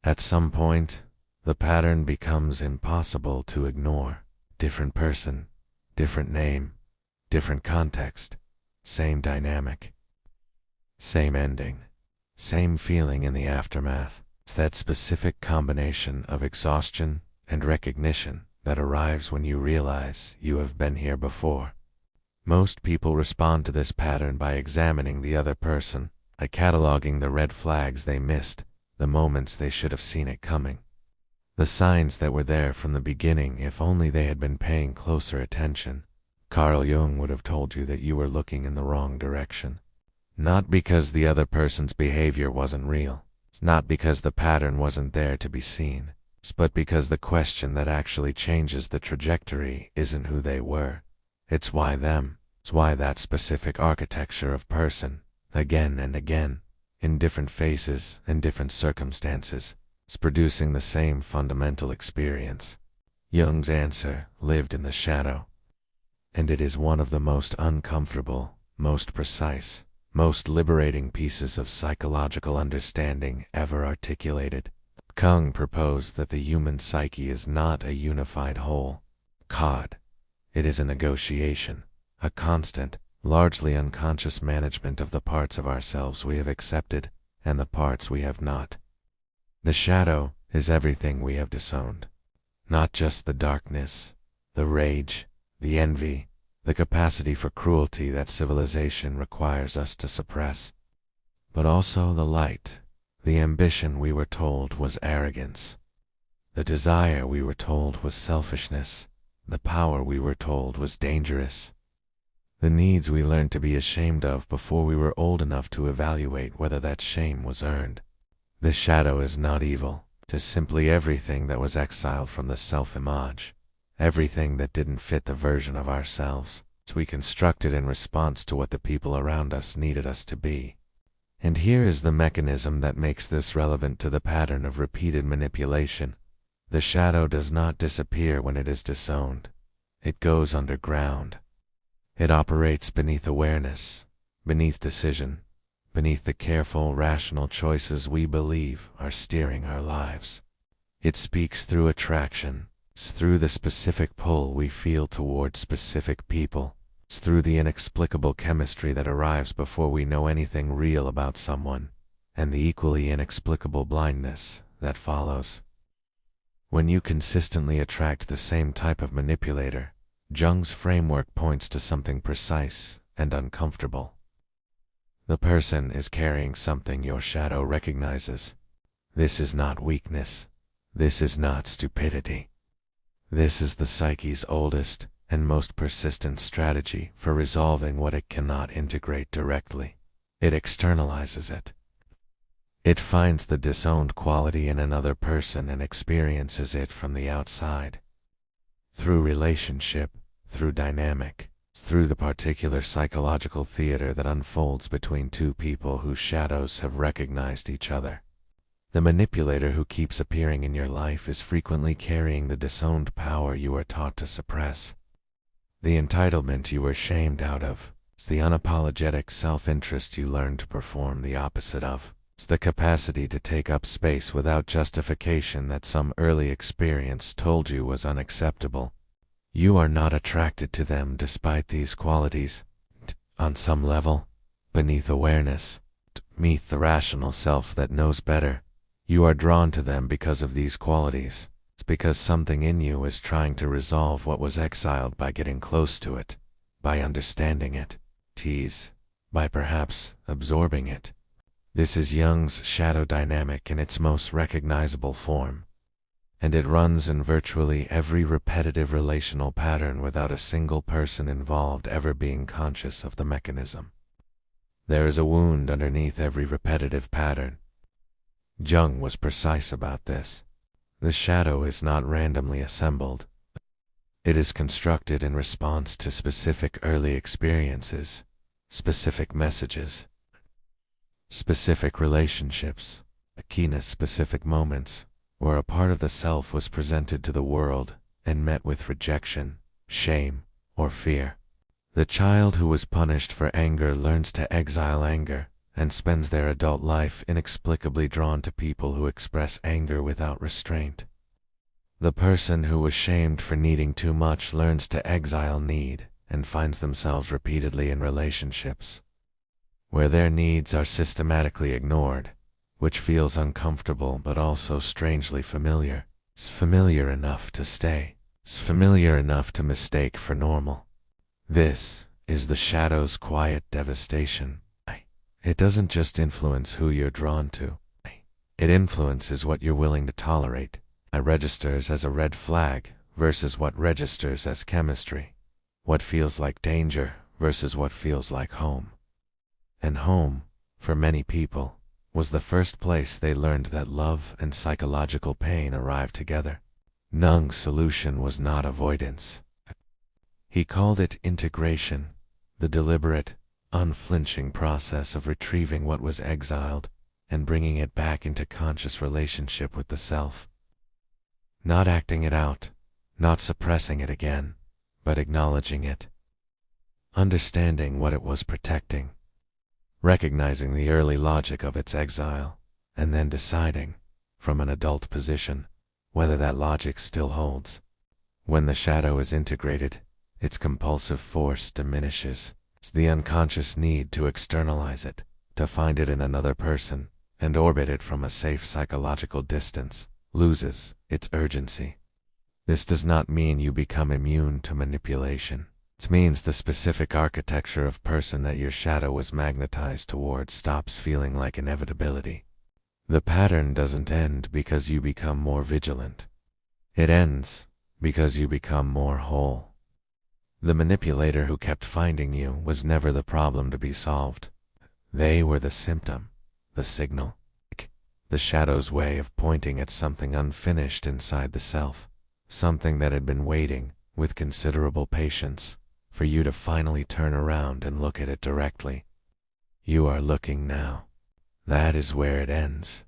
At some point, the pattern becomes impossible to ignore. Different person, different name, different context, same dynamic, same ending, same feeling in the aftermath. It's that specific combination of exhaustion and recognition that arrives when you realize you have been here before. Most people respond to this pattern by examining the other person, by cataloging the red flags they missed, the moments they should have seen it coming. The signs that were there from the beginning if only they had been paying closer attention. Carl Jung would have told you that you were looking in the wrong direction. Not because the other person's behavior wasn't real. It's not because the pattern wasn't there to be seen. But because the question that actually changes the trajectory isn't who they were. It's why them. It's why that specific architecture of person, again and again, in different faces and different circumstances, is producing the same fundamental experience. Jung's answer lived in the shadow. And it is one of the most uncomfortable, most precise, most liberating pieces of psychological understanding ever articulated. Jung proposed that the human psyche is not a unified whole. It is a negotiation, a constant, largely unconscious management of the parts of ourselves we have accepted and the parts we have not. The shadow is everything we have disowned. Not just the darkness, the rage, the envy, the capacity for cruelty that civilization requires us to suppress, but also the light, the ambition we were told was arrogance, the desire we were told was selfishness, the power we were told was dangerous, the needs we learned to be ashamed of before we were old enough to evaluate whether that shame was earned. The shadow is not evil. It is simply everything that was exiled from the self-image, everything that didn't fit the version of ourselves we constructed in response to what the people around us needed us to be. And here is the mechanism that makes this relevant to the pattern of repeated manipulation. The shadow does not disappear when it is disowned. It goes underground. It operates beneath awareness, beneath decision, beneath the careful, rational choices we believe are steering our lives. It speaks through attraction. It's through the specific pull we feel toward specific people. It's through the inexplicable chemistry that arrives before we know anything real about someone, and the equally inexplicable blindness that follows. When you consistently attract the same type of manipulator, Jung's framework points to something precise and uncomfortable. The person is carrying something your shadow recognizes. This is not weakness. This is not stupidity. This is the psyche's oldest and most persistent strategy for resolving what it cannot integrate directly. It externalizes it. It finds the disowned quality in another person and experiences it from the outside. Through relationship, through dynamic, through the particular psychological theater that unfolds between two people whose shadows have recognized each other. The manipulator who keeps appearing in your life is frequently carrying the disowned power you are taught to suppress. The entitlement you were shamed out of. It's the unapologetic self-interest you learned to perform the opposite of. It's the capacity to take up space without justification that some early experience told you was unacceptable. You are not attracted to them despite these qualities. On some level, beneath awareness, beneath the rational self that knows better, you are drawn to them because of these qualities. It's because something in you is trying to resolve what was exiled by getting close to it, by understanding it, by perhaps absorbing it. This is Jung's shadow dynamic in its most recognizable form, and it runs in virtually every repetitive relational pattern without a single person involved ever being conscious of the mechanism. There is a wound underneath every repetitive pattern. Jung was precise about this. The shadow is not randomly assembled. It is constructed in response to specific early experiences, specific messages, specific relationships, specific moments, where a part of the self was presented to the world and met with rejection, shame, or fear. The child who was punished for anger learns to exile anger and spends their adult life inexplicably drawn to people who express anger without restraint. The person who was shamed for needing too much learns to exile need and finds themselves repeatedly in relationships where their needs are systematically ignored, which feels uncomfortable but also strangely familiar. It's familiar enough to stay. It's familiar enough to mistake for normal. This is the shadow's quiet devastation. It doesn't just influence who you're drawn to. It influences what you're willing to tolerate. It registers as a red flag versus what registers as chemistry. What feels like danger versus what feels like home. And home, for many people, was the first place they learned that love and psychological pain arrive together. Jung's solution was not avoidance. He called it integration, the deliberate, unflinching process of retrieving what was exiled and bringing it back into conscious relationship with the self. Not acting it out, not suppressing it again, but acknowledging it. Understanding what it was protecting. Recognizing the early logic of its exile, and then deciding, from an adult position, whether that logic still holds. When the shadow is integrated, its compulsive force diminishes. It's the unconscious need to externalize it, to find it in another person, and orbit it from a safe psychological distance, loses its urgency. This does not mean you become immune to manipulation. It means the specific architecture of person that your shadow was magnetized towards stops feeling like inevitability. The pattern doesn't end because you become more vigilant. It ends because you become more whole. The manipulator who kept finding you was never the problem to be solved. They were the symptom, the signal, the shadow's way of pointing at something unfinished inside the self, something that had been waiting, with considerable patience, for you to finally turn around and look at it directly. You are looking now. That is where it ends.